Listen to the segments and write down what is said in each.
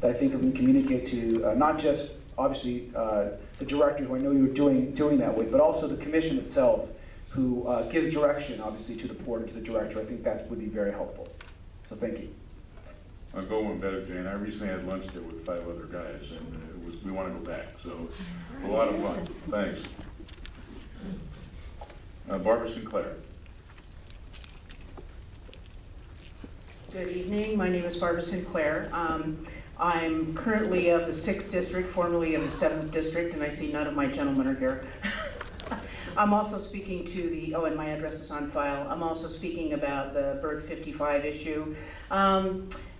that I think we can communicate to not just obviously the director, who I know you're doing that with, but also the commission itself, who gives direction obviously to the board and to the director. I think that would be very helpful. So thank you. I'll go one better, Jane. I recently had lunch there with 5 other guys, and we want to go back. So a lot of fun. Thanks. Barbara Sinclair. Good evening. My name is Barbara Sinclair. I'm currently of the 6th District, formerly of the 7th District, and I see none of my gentlemen are here. I'm also speaking to the, and my address is on file. I'm also speaking about the Birth 55 issue.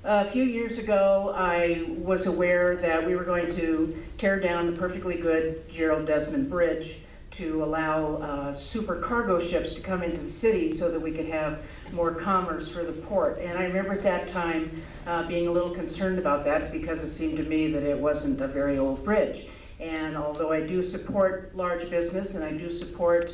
A few years ago, I was aware that we were going to tear down the perfectly good Gerald Desmond Bridge to allow super cargo ships to come into the city so that we could have more commerce for the port. And I remember at that time being a little concerned about that because it seemed to me that it wasn't a very old bridge. And although I do support large business and I do support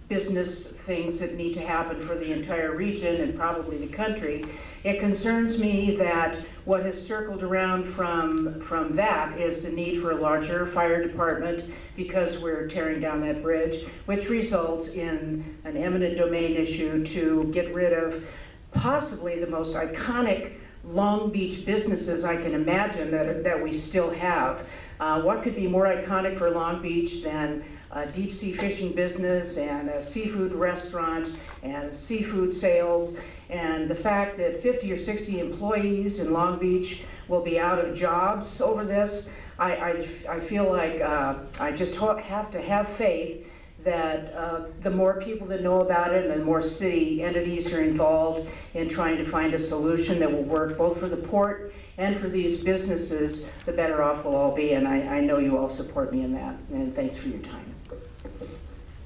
business things that need to happen for the entire region and probably the country, it concerns me that what has circled around from that is the need for a larger fire department because we're tearing down that bridge, which results in an eminent domain issue to get rid of possibly the most iconic Long Beach businesses I can imagine that we still have. What could be more iconic for Long Beach than a deep sea fishing business and a seafood restaurant and seafood sales, and the fact that 50 or 60 employees in Long Beach will be out of jobs over this. I feel like I just have to have faith that the more people that know about it and the more city entities are involved in trying to find a solution that will work both for the port and for these businesses, the better off we'll all be. And I know you all support me in that. And thanks for your time.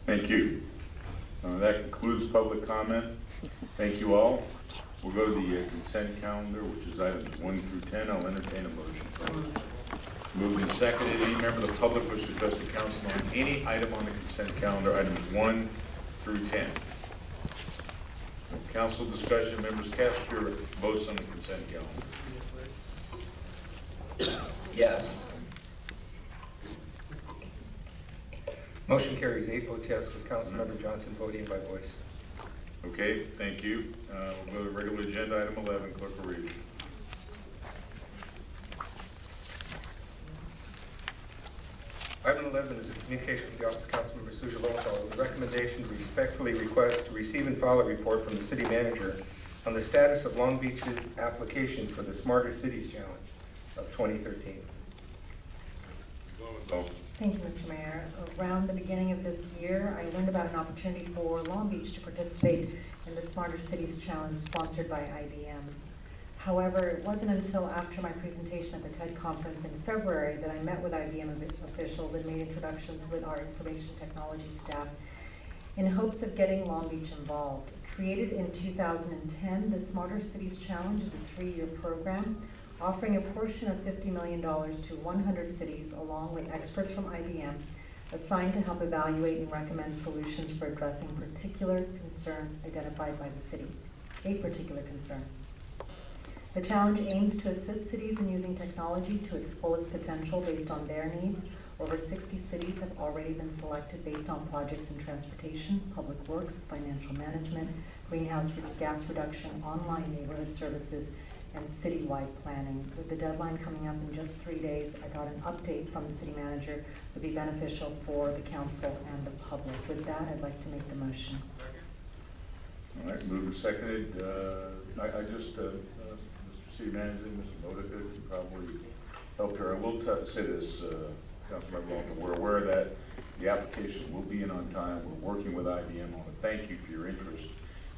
Thank you. That concludes public comment. Thank you all. We'll go to the consent calendar, which is items 1 through 10. I'll entertain a motion. Moved and seconded. Any member of the public wish to address the council on any item on the consent calendar, items 1 through 10. Council discussion. Members, cast your votes on the consent calendar. Yes. Motion carries 8 votes yes, with Councilmember Johnson voting by voice. Okay, thank you. We'll go to regular agenda item 11. Clerk will read. Item 11 is a communication from the Office of Councilmember Suja Lowenthal with a recommendation to respectfully request to receive and file a report from the City Manager on the status of Long Beach's application for the Smarter Cities Challenge of 2013. Thank you, Mr. Mayor. Around the beginning of this year, I learned about an opportunity for Long Beach to participate in the Smarter Cities Challenge sponsored by IBM. However, it wasn't until after my presentation at the TED conference in February that I met with IBM officials and made introductions with our information technology staff in hopes of getting Long Beach involved. Created in 2010, the Smarter Cities Challenge is a 3-year program offering a portion of $50 million to 100 cities along with experts from IBM assigned to help evaluate and recommend solutions for addressing particular concern identified by the city, a particular concern. The challenge aims to assist cities in using technology to its fullest potential based on their needs. Over 60 cities have already been selected based on projects in transportation, public works, financial management, greenhouse gas reduction, online neighborhood services, and citywide planning. With the deadline coming up in just 3 days, I thought an update from the city manager would be beneficial for the council and the public. With that, I'd like to make the motion. All right, moved and seconded. Mr. City Manager, Mr. Modica can probably help here. I will say this, Councilmember Walton, we're aware that the application will be in on time. We're working with IBM on it. Thank you for your interest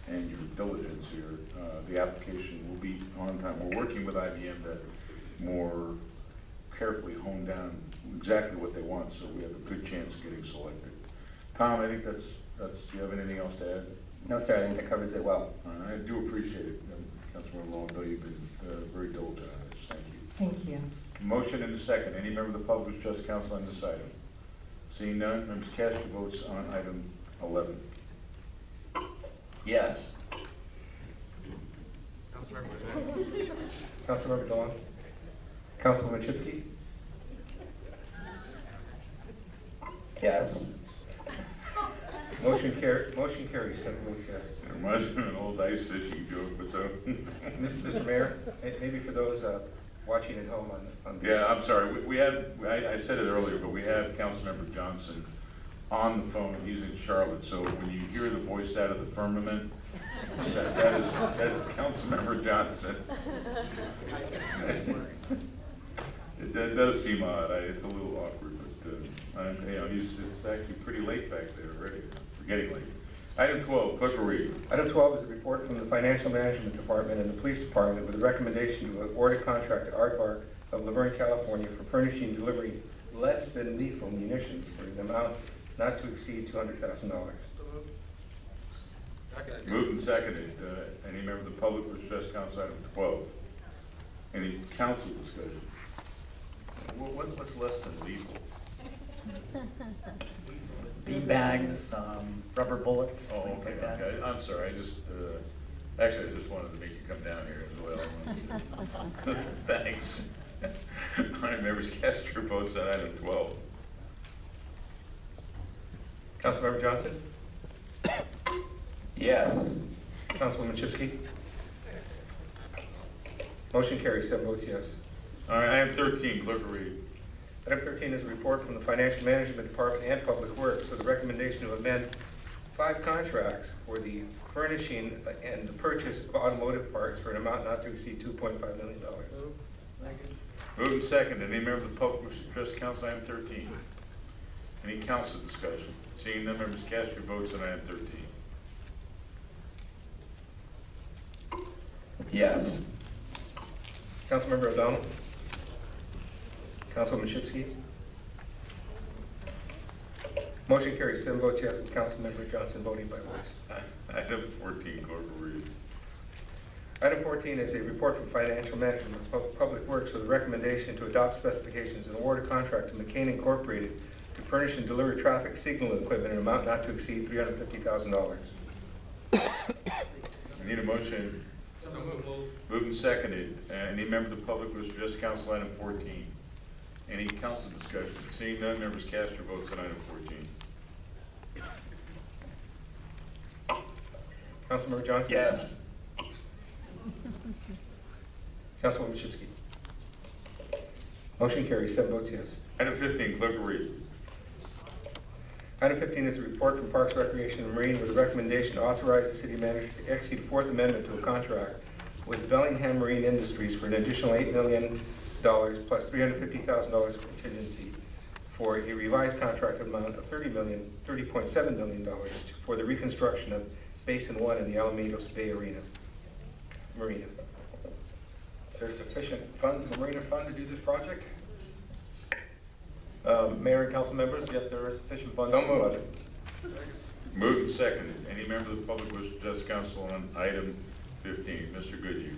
and your diligence here. The application will be on time. We're working with IBM to more carefully hone down exactly what they want so we have a good chance of getting selected. Tom, I think that's do you have anything else to add? No, sir, I think that covers it well. I do appreciate it, Councilmember Lowenthal. You've been very diligent on this. Thank you. Thank you. Motion and a second. Any member of the public wish to address council on this item? Seeing none, members cast your votes on item 11. Yes. Councilmember Councilmember DeLong. Councilwoman Chipke. Yeah. Motion carries, 7 votes yes. It reminds me of an old ice fishing joke, but so. Mr. Mayor, maybe for those watching at home on the... Yeah, I'm sorry. We have, I said it earlier, but we have Councilmember Johnson on the phone. He's in Charlotte, so when you hear the voice out of the firmament, that is Councilmember Johnson. It does seem odd. It's a little awkward, but it's actually pretty late back there already. We're getting late. Item 12, clerk will read. Item 12 is a report from the Financial Management Department and the Police Department with a recommendation to award a contract to Aardvark of Laverne, California for furnishing and delivering less than lethal munitions for an amount not to exceed $200,000. Moved and seconded. Any member of the public wish to address council item 12? Any council discussion? What's less than lethal? Bean bags, rubber bullets, Oh, things okay, like that. okay. I'm sorry. I just wanted to make you come down here as well. Thanks. All right, members, cast your votes on item 12. Councilmember Johnson. Yeah. Councilwoman Chipke. Motion carries, 7 votes yes. All right, item 13, clerk will read. Item 13 is a report from the Financial Management Department and Public Works with a recommendation to amend 5 contracts for the furnishing and the purchase of automotive parts for an amount not to exceed $2.5 million. Moved and seconded. Any member of the public wish to address council item 13? Any council discussion? Seeing none, members, cast your votes on item 13. Yeah. Councilmember O'Donnell. Councilwoman Chipke. Motion carries, 7 votes yes, with Councilmember Johnson voting by voice. Item 14, clerk will read. Item 14 is a report from Financial Management of Public Works with a recommendation to adopt specifications and award a contract to McCain Incorporated to furnish and deliver traffic signal equipment in an amount not to exceed $350,000. I need a motion. Moved and seconded. Any member of the public wish to address council item 14? Any council discussion? Seeing none, members, cast your votes on item 14. Councilmember Johnson? Yeah. Councilwoman Chipke. Motion carries, 7 votes yes. Item 15, clerk will read. Item 15 is a report from Parks, Recreation, and Marine with a recommendation to authorize the city manager to execute a 4th amendment to a contract with Bellingham Marine Industries for an additional $8 million plus $350,000 contingency for a revised contract amount of $30.7 million for the reconstruction of Basin 1 in the Alamitos Bay Marina. Is there sufficient funds in the Marina Fund to do this project? Mayor and council members, yes, there is sufficient funds. So in the moved. budget. Moved and seconded. Any member of the public wish to address council on item 15? Mr. Goodhue.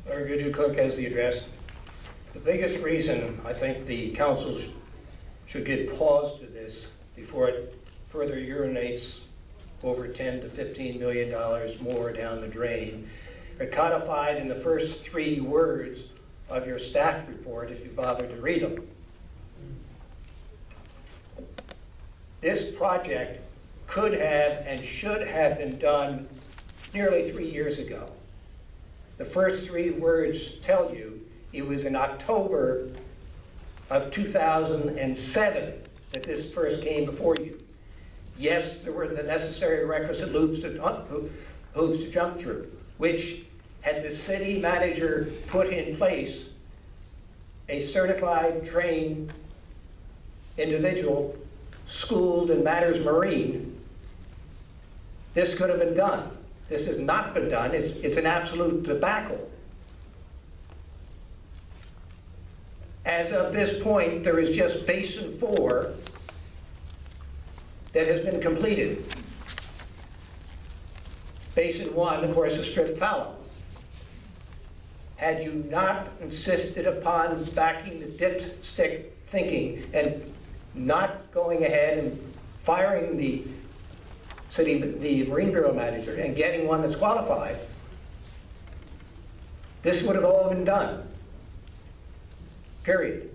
Very good, your clerk has the address. The biggest reason I think the council should give pause to this before it further urinates over $10 to $15 million more down the drain are codified in the first 3 words of your staff report if you bother to read them. This project could have and should have been done nearly 3 years ago. The first 3 words tell you it was in October of 2007 that this first came before you. Yes, there were the necessary requisite hoops to jump through, which had the city manager put in place a certified, trained individual schooled in matters marine, this could have been done. This has not been done. It's an absolute debacle. As of this point, there is just Basin 4 that has been completed. Basin 1, of course, is stripped fallow. Had you not insisted upon backing the dipstick thinking and not going ahead and firing the Marine Bureau manager and getting one that's qualified, this would have all been done. Period.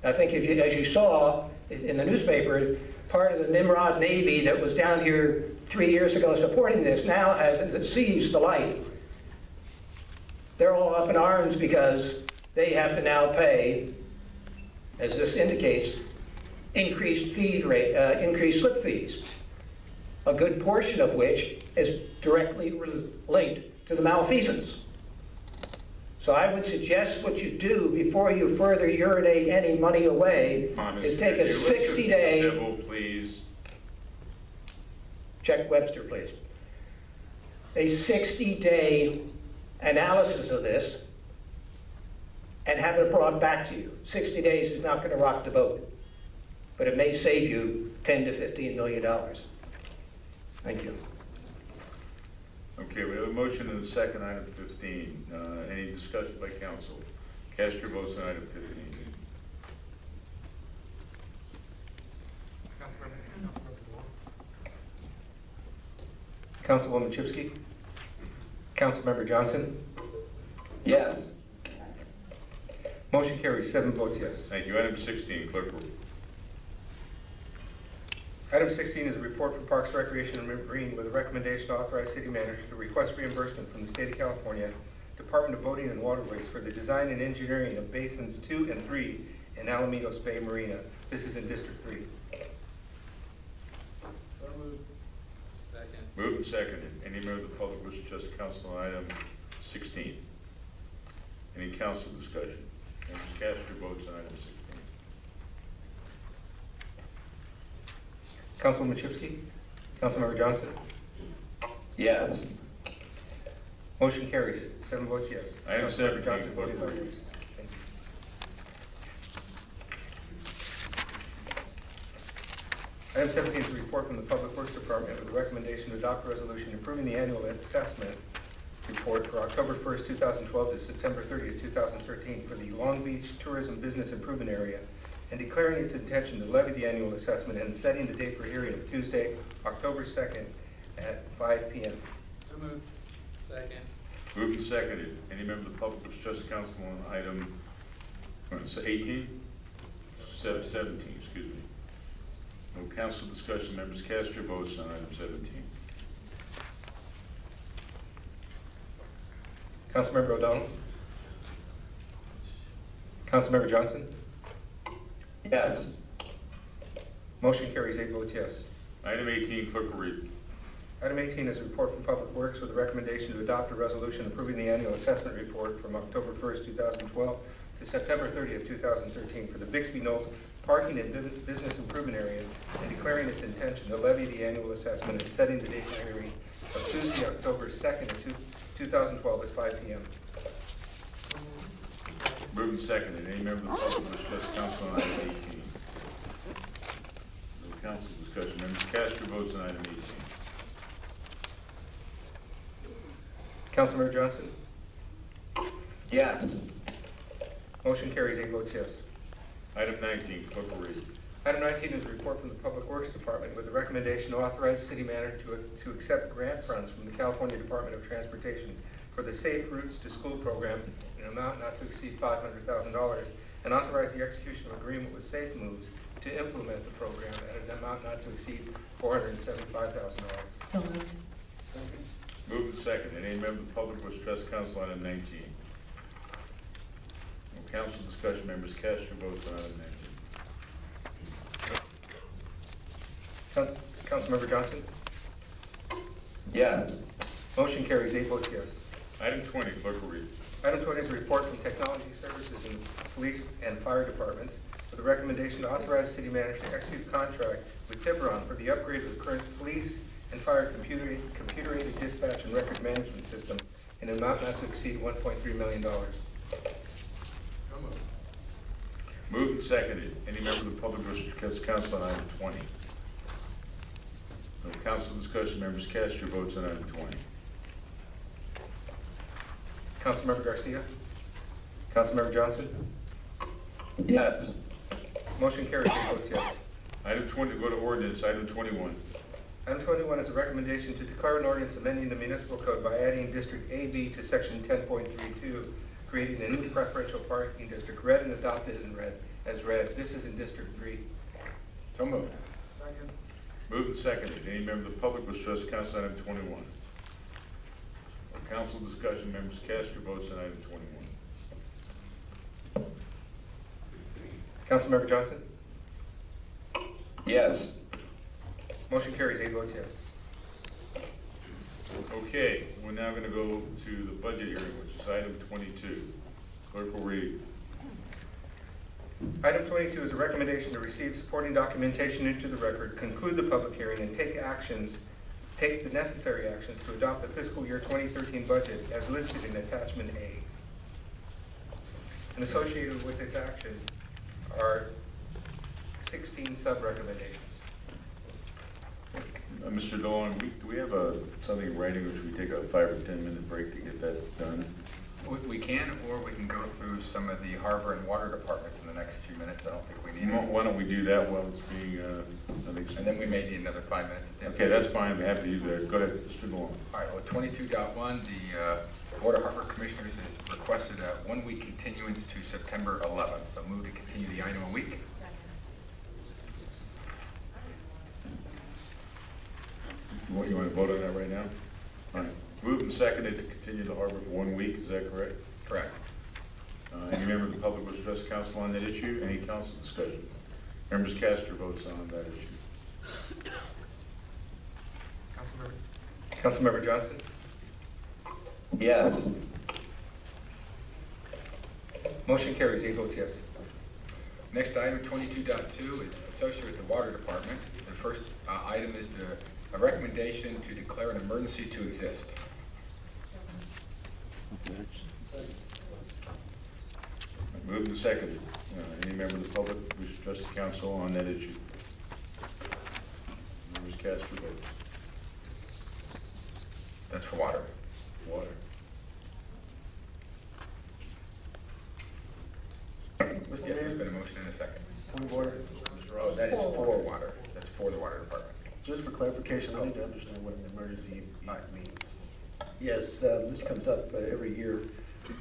I think if you, as you saw in the newspaper, part of the Nimrod Navy that was down here 3 years ago supporting this now has seized the light. They're all up in arms because they have to now pay, as this indicates, increased slip fees, a good portion of which is directly linked to the malfeasance. So I would suggest what you do before you further urinate any money away is take a 60-day... Civil, please. Check Webster, please. A 60-day analysis of this and have it brought back to you. 60 days is not going to rock the boat, but it may save you $10 to $15 million. Thank you. Okay, we have a motion and a second, item 15. Any discussion by council? Cast your votes on item 15. Councilwoman Chipsky? Councilmember Johnson? Yes. Motion carries, 7 votes yes. Thank you. Item 16, clerk will. Item 16 is a report from Parks, Recreation, and Marine with a recommendation to authorize city manager to request reimbursement from the state of California Department of Boating and Waterways for the design and engineering of basins 2 and 3 in Alamitos Bay Marina. This is in District 3. So moved. Second. Moved and seconded. Any member of the public wish to address the council on item 16? Any council discussion? Members, cast your votes on item 16. Councilwoman Chipsky? Councilmember Johnson? Yes. Motion carries, 7 votes yes. Item Councilmember 17, Johnson clerk voting will no. read. Thank you. Item 17 is a report from the Public Works Department with a recommendation to adopt a resolution approving the annual assessment report for October 1st, 2012 to September 30th, 2013 for the Long Beach Tourism Business Improvement Area and declaring its intention to levy the annual assessment and setting the date for hearing of Tuesday, October 2nd at 5 p.m. So moved. Second. Moved and seconded. Any member of the public wish to address the council on item 18? 17, excuse me. No council discussion. Members, cast your votes on item 17. Councilmember O'Donnell? Councilmember Johnson? Yes. Motion carries, 8 votes yes. Item 18, clerk will read. Item 18 is a report from Public Works with a recommendation to adopt a resolution approving the annual assessment report from October 1st, 2012 to September 30th, 2013 for the Bixby Knolls Parking and Business Improvement Area and declaring its intention to levy the annual assessment and setting the date for hearing of Tuesday, October 2nd, 2012 at 5 p.m. Moved and seconded. Any member of the public wish to address the council on item 18? No council discussion. Members, cast your votes on item 18. Councilmember Johnson? Yes. Motion carries, 8 votes yes. Item 19, clerk will read. Item 19 is a report from the Public Works Department with a recommendation to authorize the city manager to accept grant funds from the California Department of Transportation for the Safe Routes to School program in an amount not to exceed $500,000 and authorize the execution of agreement with Safe Moves to implement the program at an amount not to exceed $475,000. So moved. Moved and seconded. Any member of the public wish to address the council on item 19? No council discussion. Members, cast your votes on item 19. Councilmember Johnson? Yes. Motion carries, 8 votes yes. Item 20, clerk will read. Item 20 is a report from Technology Services in Police and Fire Departments with a recommendation to authorize city manager to execute a contract with Tiburon for the upgrade of the current police and fire computer-aided dispatch and record management system in an amount not to exceed $1.3 million. So moved. Moved and seconded. Any member of the public wish to address the council on item 20? No council discussion. Members, cast your votes on item 20. Councilmember Garcia? Councilmember Johnson? Yes. Motion carries, 8 votes yes. Item 20, go to ordinance. Item 21. Item 21 is a recommendation to declare an ordinance amending the municipal code by adding District AB to Section 10.32, creating a new preferential parking district, read and adopted as read. This is in District 3. So moved. Second. Moved and seconded. Any member of the public wish to address council on item 21? For council discussion, members cast your votes on item 21. Councilmember Johnson? Yes. Motion carries, 8 votes yes. Okay, we're now going to go to the budget hearing, which is item 22. Clerk will read. Item 22 is a recommendation to receive supporting documentation into the record, conclude the public hearing, and take the necessary actions to adopt the fiscal year 2013 budget as listed in attachment A. And associated with this action are 16 sub-recommendations. Mr. DeLong, do we have something in writing which we take a 5 or 10 minute break to get that done? We can, or we can go through some of the harbor and water departments in the next few minutes. I don't think we need it. Why don't we do that while it's being, And then we may need another 5 minutes. at the end. Okay, that's fine. We have to use that. Go ahead, Mr. DeLong. All right, well, 22.1, the Board of Harbor Commissioners has requested a 1-week continuance to September 11th. So move to continue the item a week. You want to vote on that right now? All right. Moved and seconded to continue the harbor for 1 week. Is that correct? Correct. Any member of the public wish to address council on that issue? Any council discussion? Members cast your votes on that issue. Councilmember Johnson? Yes. Motion carries, 8 votes yes. Next item, 22.2, is associated with the water department. The first item is a recommendation to declare an emergency to exist. Moved and seconded. Any member of the public wish to address the council on that issue? Members cast your votes. That's for water. Water. Yes, there's been a motion in a second. Point of order. Oh, that is for water. That's for the water department. Just for clarification, I need to understand what an emergency means. Yes, this comes up every year.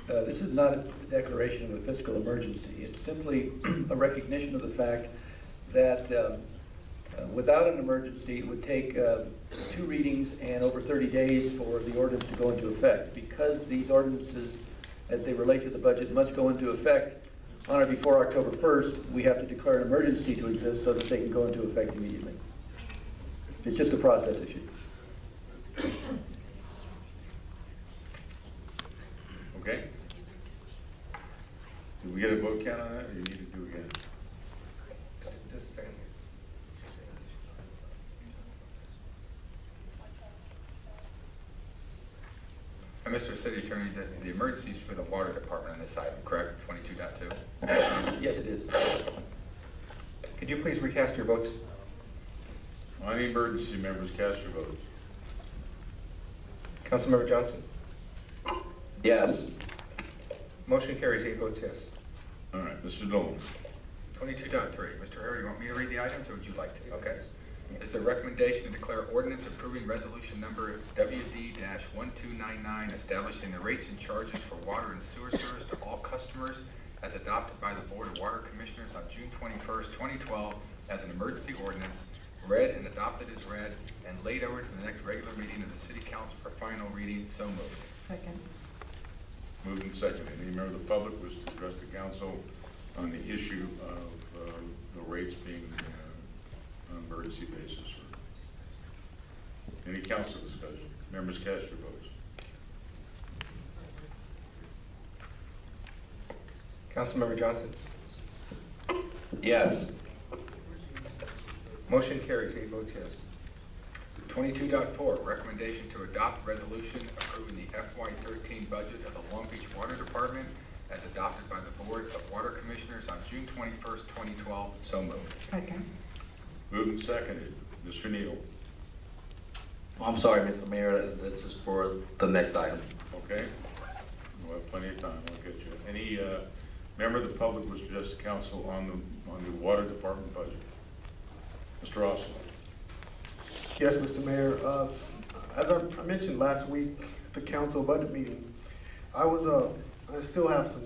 This is not a declaration of a fiscal emergency. It's simply a recognition of the fact that without an emergency, it would take 2 readings and over 30 days for the ordinance to go into effect. Because these ordinances, as they relate to the budget, must go into effect on or before October 1st, we have to declare an emergency to exist so that they can go into effect immediately. It's just a process issue. Okay? Did we get a vote count on that, or you need to do again? Just a second. And Mr. City Attorney, the emergency is for the water department on this item, correct? 22.2? Yes, it is. Could you please recast your votes? On the emergency, members cast your votes. Councilmember Johnson? Yes. Motion carries, 8 votes yes. All right, Mr. Dolan. 22.3. Mr. Harry, you want me to read the items, or would you like to? Okay. It's a recommendation to declare ordinance approving resolution number WD-1299 establishing the rates and charges for water and sewer service to all customers as adopted by the Board of Water Commissioners on June 21st, 2012 as an emergency ordinance, read and adopted as read, and laid over to the next regular meeting of the City Council for final reading. So moved. Second. Moved and seconded. Any member of the public wish to address the council on the issue of the rates being on an emergency basis? Any council discussion? Members cast your votes. Councilmember Johnson? Yes. Motion carries, 8 votes yes. 22.4, recommendation to adopt resolution approving the FY13 budget of the Long Beach Water Department as adopted by the Board of Water Commissioners on June 21st, 2012. So moved. Second. Moved and seconded. Mr. Neal. I'm sorry, Mr. Mayor, this is for the next item. Okay? We'll have plenty of time. I'll get you. Any member of the public wish to address the council on the water department budget? Mr. Austin. Yes, Mr. Mayor. As I mentioned last week at the council budget meeting, I still have some